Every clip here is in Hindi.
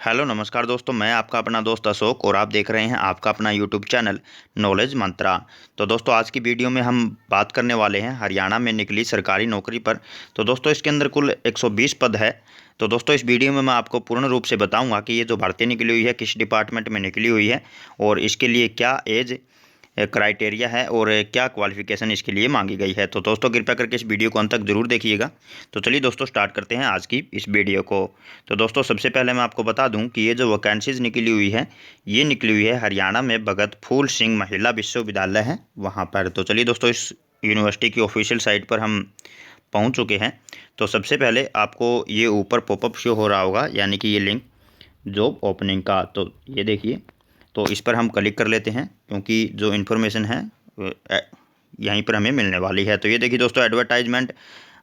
हेलो नमस्कार दोस्तों, मैं आपका अपना दोस्त अशोक और आप देख रहे हैं आपका अपना यूट्यूब चैनल नॉलेज मंत्रा। तो दोस्तों आज की वीडियो में हम बात करने वाले हैं हरियाणा में निकली सरकारी नौकरी पर। तो दोस्तों इसके अंदर कुल 120 पद है। तो दोस्तों इस वीडियो में मैं आपको पूर्ण रूप से बताऊंगा कि ये जो भर्ती निकली हुई है किस डिपार्टमेंट में निकली हुई है और इसके लिए क्या एज क्राइटेरिया है और क्या क्वालिफिकेशन इसके लिए मांगी गई है। तो दोस्तों कृपया करके इस वीडियो को अंत तक जरूर देखिएगा। तो चलिए दोस्तों स्टार्ट करते हैं आज की इस वीडियो को। तो दोस्तों सबसे पहले मैं आपको बता दूं कि ये जो वैकेंसीज निकली हुई है ये निकली हुई है हरियाणा में भगत फूल सिंह महिला विश्वविद्यालय है वहाँ पर। तो चलिए दोस्तों इस यूनिवर्सिटी की ऑफिशियल साइट पर हम पहुँच चुके हैं। तो सबसे पहले आपको ये ऊपर पॉपअप शो हो रहा होगा, यानी कि ये लिंक जॉब ओपनिंग का। तो ये देखिए, तो इस पर हम क्लिक कर लेते हैं क्योंकि जो इन्फॉर्मेशन है यहीं पर हमें मिलने वाली है। तो ये देखिए दोस्तों एडवर्टाइजमेंट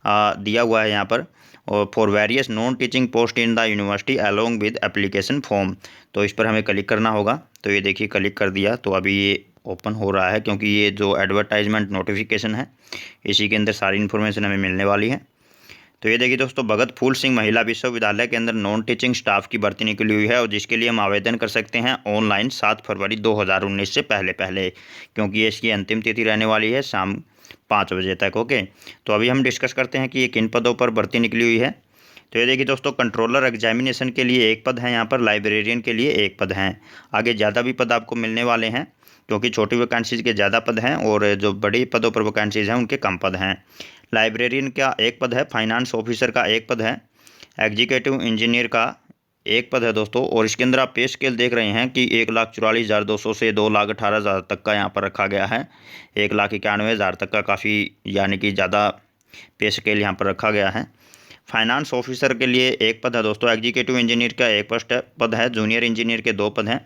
दिया हुआ है यहाँ पर, और for various non teaching post in the university along with application form. तो इस पर हमें क्लिक करना होगा। तो ये देखिए क्लिक कर दिया तो अभी ये ओपन हो रहा है क्योंकि ये जो एडवर्टाइजमेंट नोटिफिकेशन है इसी के अंदर सारी इन्फॉर्मेशन हमें मिलने वाली है। तो ये देखिए दोस्तों भगत फूल सिंह महिला विश्वविद्यालय के अंदर नॉन टीचिंग स्टाफ की भर्ती निकली हुई है और जिसके लिए हम आवेदन कर सकते हैं ऑनलाइन 7 फरवरी 2019 से पहले पहले, क्योंकि इसकी अंतिम तिथि रहने वाली है शाम 5 बजे तक। ओके, तो अभी हम डिस्कस करते हैं कि ये किन पदों पर भर्ती निकली हुई है। तो ये देखिए दोस्तों कंट्रोलर एग्जामिनेशन के लिए 1 पद है यहाँ पर, लाइब्रेरियन के लिए 1 पद हैं। आगे ज़्यादा भी पद आपको मिलने वाले हैं क्योंकि छोटी वैकेंसीज के ज़्यादा पद हैं और जो बड़ी पदों पर वैकेंसीज हैं उनके कम पद हैं। लाइब्रेरियन का 1 पद है, फाइनेंस ऑफिसर का 1 पद है, एग्जीक्यूटिव इंजीनियर का 1 पद है दोस्तों। और इसके अंदर आप पे स्केल देख रहे हैं कि 1,44,200 से 2,18,000 तक का यहाँ पर रखा गया है। 1,91,000 तक का काफ़ी यानी कि ज़्यादा पे स्केल यहाँ पर रखा गया है। फाइनेंस ऑफिसर के लिए 1 पद है दोस्तों, एग्जीक्यूटिव इंजीनियर का 1 पद है, जूनियर इंजीनियर के 2 पद हैं,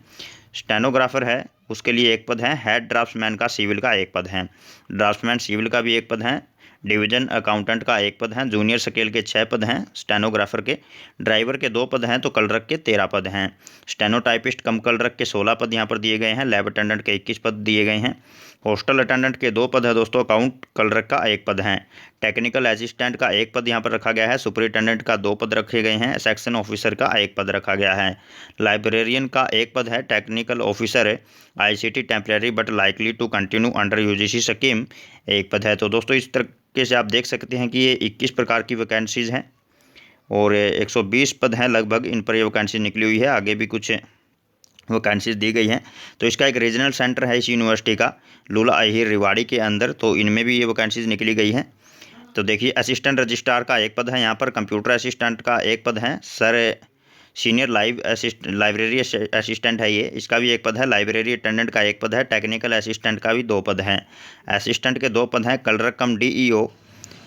स्टेनोग्राफर है उसके लिए 1 पद है, हेड ड्राफ्ट्समैन का सिविल का 1 पद है, ड्राफ्ट्समैन सिविल का भी 1 पद है, डिवीजन अकाउंटेंट का 1 पद है, जूनियर स्केल के 6 पद हैं, स्टेनोग्राफर के, ड्राइवर के 2 पद हैं, तो क्लर्क के 13 पद हैं, स्टेनोटाइपिस्ट कम क्लर्क के 16 पद यहाँ पर दिए गए हैं, लैब अटेंडेंट के 21 पद दिए गए हैं, हॉस्टल अटेंडेंट के 2 पद है दोस्तों, अकाउंट क्लर्क का 1 पद है, टेक्निकल असिस्टेंट का 1 पद यहाँ पर रखा गया है, सुपरिटेंडेंट का 2 पद रखे गए हैं, सेक्शन ऑफिसर का 1 पद रखा गया है, लाइब्रेरियन का 1 पद है, technical officer ICT temporary but likely to continue under UGC scheme 1 पद है। तो दोस्तों इस तरीके से आप देख सकते हैं कि ये 21 प्रकार की वैकेंसीज हैं और 120 पद हैं लगभग इन पर ये वैकेंसी निकली हुई है। आगे भी कुछ वैकेंसीज दी गई हैं। तो इसका एक रीजनल सेंटर है इस यूनिवर्सिटी का लूला अहिर रेवाड़ी के अंदर, तो इनमें भी ये वैकेंसीज निकली गई हैं। तो देखिए असिस्टेंट रजिस्ट्रार का 1 पद है यहाँ पर, कंप्यूटर असिस्टेंट का 1 पद है, सर सीनियर लाइब्रेरी असिस्टेंट है ये, इसका भी 1 पद है, लाइब्रेरी अटेंडेंट का 1 पद है, टेक्निकल असिस्टेंट का भी 2 पद हैं, असिस्टेंट के 2 पद हैं, क्लर्क कम डीईओ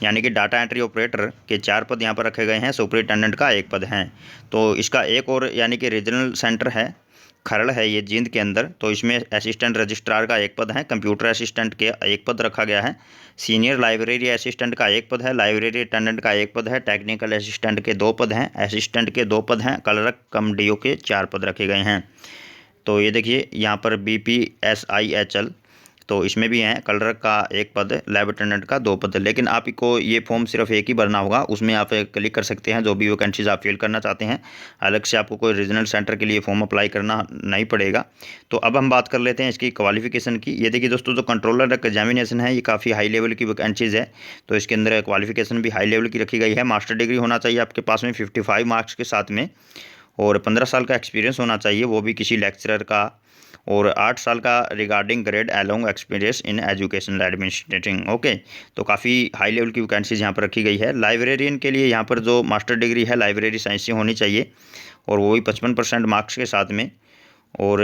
यानी कि डाटा एंट्री ऑपरेटर के 4 पद यहाँ पर रखे गए हैं, सुपरिटेंडेंट का 1 पद है। तो इसका एक और यानी कि रीजनल सेंटर है खरड़ है ये जींद के अंदर, तो इसमें असिस्टेंट रजिस्ट्रार का 1 पद है, कंप्यूटर असिस्टेंट के 1 पद रखा गया है, सीनियर लाइब्रेरी असिस्टेंट का 1 पद है, लाइब्रेरी अटेंडेंट का 1 पद है, टेक्निकल असिस्टेंट के 2 पद हैं, असिस्टेंट के 2 पद हैं, क्लर्क कम डीओ के 4 पद रखे गए हैं। तो ये देखिए यहाँ पर BPSIHL तो इसमें भी हैं, क्लर्क का 1 पद, लैब अटेंडेंट का 2 पद। लेकिन आपको ये फॉर्म सिर्फ एक ही भरना होगा, उसमें आप क्लिक कर सकते हैं जो भी वैकेंसीज आप फिल करना चाहते हैं, अलग से आपको कोई रीजनल सेंटर के लिए फॉर्म अप्लाई करना नहीं पड़ेगा। तो अब हम बात कर लेते हैं इसकी क्वालिफिकेशन की। ये देखिए दोस्तों जो कंट्रोलर एग्जामिनेशन है ये काफ़ी हाई लेवल की वैकेंसीज है, तो इसके अंदर क्वालिफिकेशन भी हाई लेवल की रखी गई है। मास्टर डिग्री होना चाहिए आपके पास में 55 मार्क्स के साथ में, और 15 साल का एक्सपीरियंस होना चाहिए, वो भी किसी लेक्चरर का, और 8 साल का regarding grade along experience in educational administrating. Okay, तो काफ़ी हाई लेवल की वैकेंसीज यहाँ पर रखी गई है। लाइब्रेरियन के लिए यहाँ पर जो मास्टर डिग्री है लाइब्रेरी साइंस से होनी चाहिए, और वो भी 55% मार्क्स के साथ में, और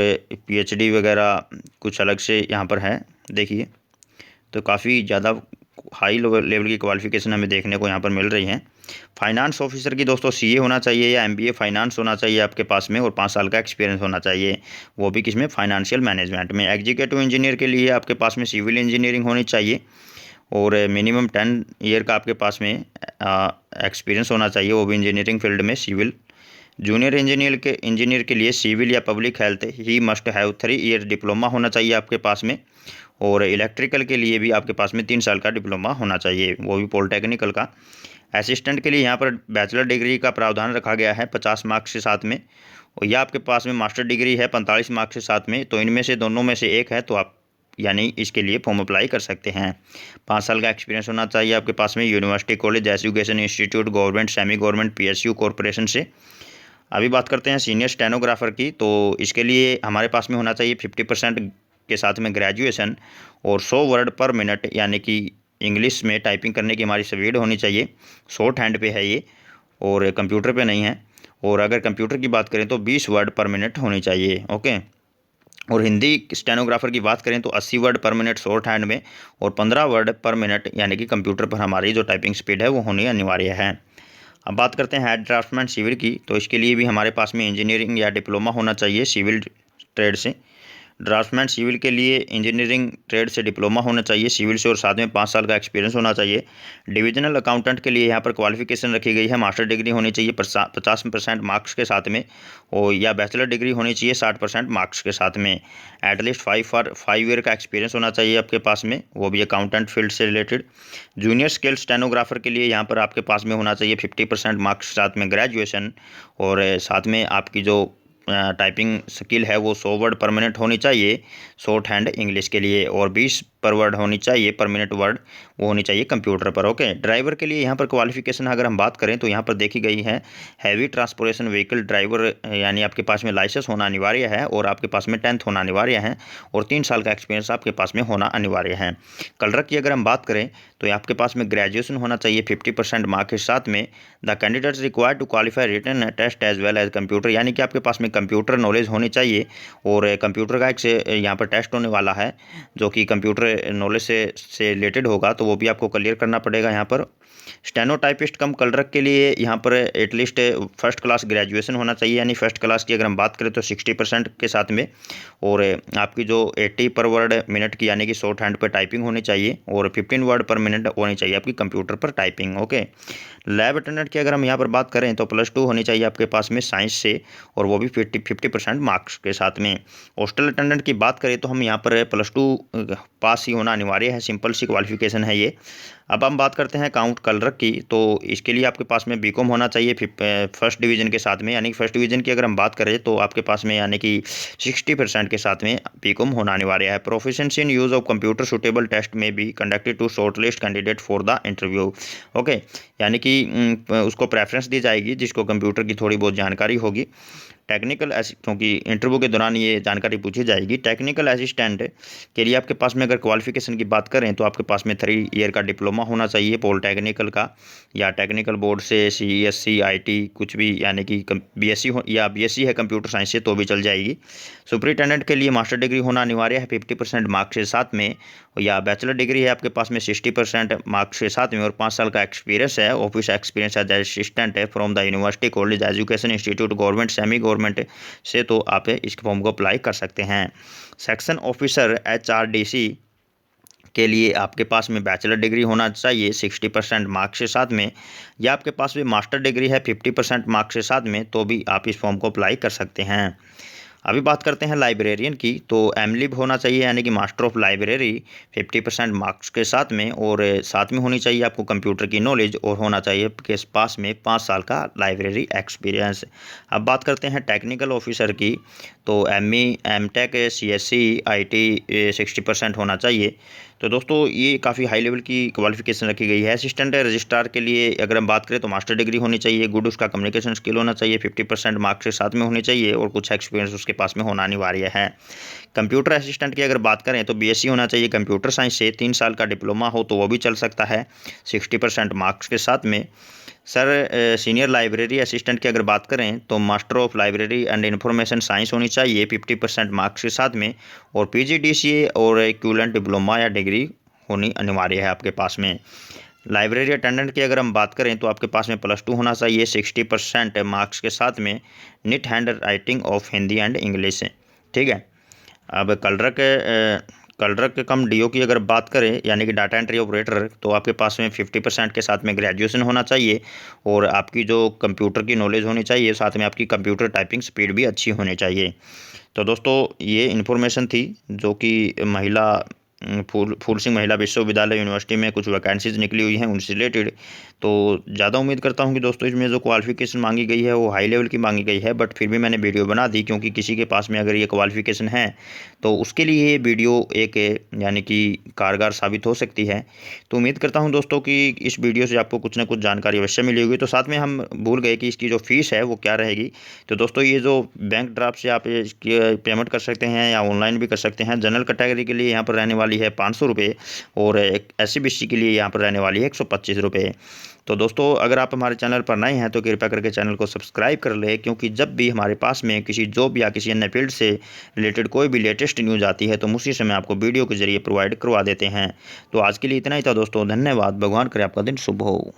PhD वगैरह कुछ अलग से यहाँ पर है। देखिए तो काफ़ी ज़्यादा हाई लेवल की क्वालिफिकेशन हमें देखने को यहाँ पर मिल रही है। फाइनेंस ऑफिसर की दोस्तों CA होना चाहिए या MBA फाइनेंस होना चाहिए आपके पास में, और 5 साल का एक्सपीरियंस होना चाहिए, वो भी किसमें, फाइनेंशियल मैनेजमेंट में। एग्जीक्यूटिव इंजीनियर के लिए आपके पास में सिविल इंजीनियरिंग होनी चाहिए, और मिनिमम 10 ईयर का आपके पास में एक्सपीरियंस होना चाहिए, वो भी इंजीनियरिंग फील्ड में सिविल। जूनियर इंजीनियर के लिए सिविल या public health he must have 3 year diploma होना चाहिए आपके पास में, और इलेक्ट्रिकल के लिए भी आपके पास में 3 साल का डिप्लोमा होना चाहिए, वो भी पॉलिटेक्निकल का। असिस्टेंट के लिए यहाँ पर बैचलर डिग्री का प्रावधान रखा गया है 50 मार्क्स के साथ में, और यह आपके पास में मास्टर डिग्री है 45 मार्क्स के साथ में। तो इनमें से दोनों में से एक है तो आप यानी इसके लिए फॉर्म अप्लाई कर सकते हैं। 5 साल का एक्सपीरियंस होना चाहिए आपके पास में university, college, education institute, government, semi government, PSU, corporation से। अभी बात करते हैं सीनियर स्टेनोग्राफर की, तो इसके लिए हमारे पास में होना चाहिए 50% के साथ में ग्रेजुएशन और 100 वर्ड पर मिनट यानी कि इंग्लिश में टाइपिंग करने की हमारी स्पीड होनी चाहिए। शॉर्ट हैंड पे है ये और कंप्यूटर पे नहीं है। और अगर कंप्यूटर की बात करें तो 20 वर्ड पर मिनट होनी चाहिए। ओके। और हिंदी स्टेनोग्राफर की बात करें तो 80 वर्ड पर मिनट शॉर्ट हैंड में और 15 वर्ड पर मिनट यानी कि कंप्यूटर पर हमारी जो टाइपिंग स्पीड है वो होनी अनिवार्य है। अब बात करते हैं हेड ड्राफ्टमैन सिविल की, तो इसके लिए भी हमारे पास में इंजीनियरिंग या डिप्लोमा होना चाहिए सिविल ट्रेड से। ड्राफ्टमैन सिविल के लिए इंजीनियरिंग ट्रेड से डिप्लोमा होना चाहिए सिविल से और साथ में 5 साल का एक्सपीरियंस होना चाहिए। डिविजनल अकाउंटेंट के लिए यहाँ पर क्वालिफिकेशन रखी गई है, मास्टर डिग्री होनी चाहिए 50% मार्क्स के साथ में, और या बैचलर डिग्री होनी चाहिए 60% मार्क्स के साथ में। एटलीस्ट 5 ईयर का एक्सपीरियंस होना चाहिए आपके पास में, वो भी अकाउंटेंट फील्ड से रिलेटेड। जूनियर स्किल स्टेनोग्राफर के लिए यहाँ पर आपके पास में होना चाहिए 50% मार्क्स के साथ में ग्रेजुएशन, और साथ में आपकी जो टाइपिंग स्किल है वो 100 वर्ड पर मिनट होनी चाहिए शॉर्ट हैंड इंग्लिश के लिए, और 20 पर वर्ड होनी चाहिए पर मिनट वर्ड वो होनी चाहिए कंप्यूटर पर। ओके। ड्राइवर के लिए यहाँ पर क्वालिफिकेशन अगर हम बात करें तो यहाँ पर देखी गई है हैवी ट्रांसपोर्टेशन व्हीकल ड्राइवर यानी आपके पास में लाइसेंस होना अनिवार्य है और आपके पास में 10th होना अनिवार्य है और 3 साल का एक्सपीरियंस आपके पास में होना अनिवार्य है। क्लर्क की अगर हम बात करें तो आपके पास में ग्रेजुएशन होना चाहिए 50% मार्क्स के साथ में। The candidates required to qualify written test as well as computer, यानी कि आपके पास में कंप्यूटर नॉलेज होनी चाहिए और कंप्यूटर का एक से यहाँ पर टेस्ट होने वाला है जो कि कंप्यूटर नॉलेज से रिलेटेड होगा, तो वो भी आपको क्लियर करना पड़ेगा यहाँ पर। स्टेनोटाइपिस्ट कम क्लर्क के लिए यहाँ पर एटलीस्ट फर्स्ट क्लास ग्रेजुएशन होना चाहिए, यानी फर्स्ट क्लास की अगर हम बात करें तो 60% के साथ में, और आपकी जो 80 पर वर्ड मिनट की यानी कि शॉर्ट हैंड पर टाइपिंग होनी चाहिए और 15 वर्ड पर मिनट होनी चाहिए आपकी कंप्यूटर पर टाइपिंग। ओके। लैब अटेंडेंट की अगर हम यहाँ पर बात करें तो +2 होनी चाहिए आपके पास में साइंस से और वो भी 50% मार्क्स के साथ में। हॉस्टल अटेंडेंट की बात करें तो हम यहाँ पर +2 पास ही होना अनिवार्य है, सिंपल सी क्वालिफिकेशन है ये। अब हम बात करते हैं अकाउंट क्लर्क की, तो इसके लिए आपके पास में बीकॉम होना चाहिए फर्स्ट डिवीजन के साथ में, यानी कि फर्स्ट डिवीजन की अगर हम बात करें तो आपके पास में यानी कि 60% के साथ में बीकॉम होना अनिवार्य है। Proficiency in use of computer suitable test में be conducted to shortlist candidate for the interview. Okay. यानी कि उसको प्रेफरेंस दी जाएगी जिसको कंप्यूटर की थोड़ी बहुत जानकारी होगी। टेक्निकल क्योंकि इंटरव्यू के दौरान ये जानकारी पूछी जाएगी। टेक्निकल असिस्टेंट के लिए आपके पास में अगर क्वालिफिकेशन की बात करें तो आपके पास में 3 ईयर का डिप्लोमा होना चाहिए पॉलिटेक्निकल का या टेक्निकल बोर्ड से CSC IT कुछ भी, यानी कि BSc या BSc है कंप्यूटर साइंस से तो भी चल जाएगी। सुपरिटेंडेंट के लिए मास्टर डिग्री होना अनिवार्य है 50% मार्क्स के साथ में, या बैचलर डिग्री है आपके पास में 60% मार्क्स के साथ में और 5 साल का एक्सपीरियंस है, ऑफिस एक्सपीरियंस एज असिस्टेंट है from the university, college, education institute, government, semi government से, तो आप इस फॉर्म को अप्लाई कर सकते हैं। सेक्शन ऑफिसर HRDC के लिए आपके पास में बैचलर डिग्री होना चाहिए 60% मार्क्स के साथ में, या आपके पास भी मास्टर डिग्री है 50% मार्क्स के साथ में, तो भी आप इस फॉर्म को अप्लाई कर सकते हैं। अभी बात करते हैं लाइब्रेरियन की, तो MLib होना चाहिए यानी कि मास्टर ऑफ लाइब्रेरी 50% मार्क्स के साथ में, और साथ में होनी चाहिए आपको कंप्यूटर की नॉलेज और होना चाहिए आपके पास में 5 साल का लाइब्रेरी एक्सपीरियंस। अब बात करते हैं टेक्निकल ऑफिसर की, तो ME MTech CSC IT 60% होना चाहिए। तो दोस्तों ये काफ़ी हाई लेवल की क्वालिफिकेशन रखी गई है। असिस्टेंट रजिस्ट्रार के लिए अगर हम बात करें तो मास्टर डिग्री होनी चाहिए, गुड उसका कम्युनिकेशन स्किल होना चाहिए, 50% मार्क्स के साथ में होनी चाहिए और कुछ एक्सपीरियंस उसके पास में होना अनिवार्य है। कंप्यूटर असिस्टेंट की अगर बात करें तो BSc होना चाहिए कंप्यूटर साइंस से, 3 साल का डिप्लोमा हो तो वो भी चल सकता है 60% मार्क्स के साथ में। सर सीनियर लाइब्रेरी असिस्टेंट की अगर बात करें तो master of library and information science होनी चाहिए 50% मार्क्स के साथ में, और PGDCA और इक्विवेलेंट डिप्लोमा या डिग्री होनी अनिवार्य है आपके पास में। लाइब्रेरी अटेंडेंट की अगर हम बात करें तो आपके पास में +2 होना चाहिए 60% मार्क्स के साथ में, neat handwriting of Hindi and English. ठीक है। अब कलरक कम DO की अगर बात करें यानी कि डाटा एंट्री ऑपरेटर, तो आपके पास में 50% के साथ में ग्रेजुएशन होना चाहिए और आपकी जो कंप्यूटर की नॉलेज होनी चाहिए, साथ में आपकी कंप्यूटर टाइपिंग स्पीड भी अच्छी होनी चाहिए। तो दोस्तों ये इन्फॉर्मेशन थी जो कि महिला फूल सिंह महिला विश्वविद्यालय यूनिवर्सिटी में कुछ वैकेंसीज निकली हुई हैं उनसे रिलेटेड। तो ज़्यादा उम्मीद करता हूँ कि दोस्तों इसमें जो क्वालिफिकेशन मांगी गई है वो हाई लेवल की मांगी गई है, बट फिर भी मैंने वीडियो बना दी क्योंकि किसी के पास में अगर ये क्वालिफिकेशन है तो उसके लिए ये वीडियो एक यानी कि कारगर साबित हो सकती है। तो उम्मीद करता हूँ दोस्तों कि इस वीडियो से आपको कुछ ना कुछ जानकारी अवश्य मिली होगी। तो साथ में हम भूल गए कि इसकी जो फीस है वो क्या रहेगी। तो दोस्तों ये जो बैंक ड्राफ्ट से आप इसकी पेमेंट कर सकते हैं या ऑनलाइन भी कर सकते हैं। जनरल कैटेगरी के लिए यहाँ पर रहने वाली है 500 रुपये और एक SC/BC के लिए यहाँ पर रहने वाली है 125 रुपये। तो दोस्तों अगर आप हमारे चैनल पर नए हैं तो कृपया करके चैनल को सब्सक्राइब कर लें, क्योंकि जब भी हमारे पास में किसी जॉब या किसी अन्य फील्ड से रिलेटेड कोई भी लेटेस्ट न्यूज़ आती है तो हम उसी समय आपको वीडियो के जरिए प्रोवाइड करवा देते हैं। तो आज के लिए इतना ही था दोस्तों, धन्यवाद। भगवान करे आपका दिन शुभ हो।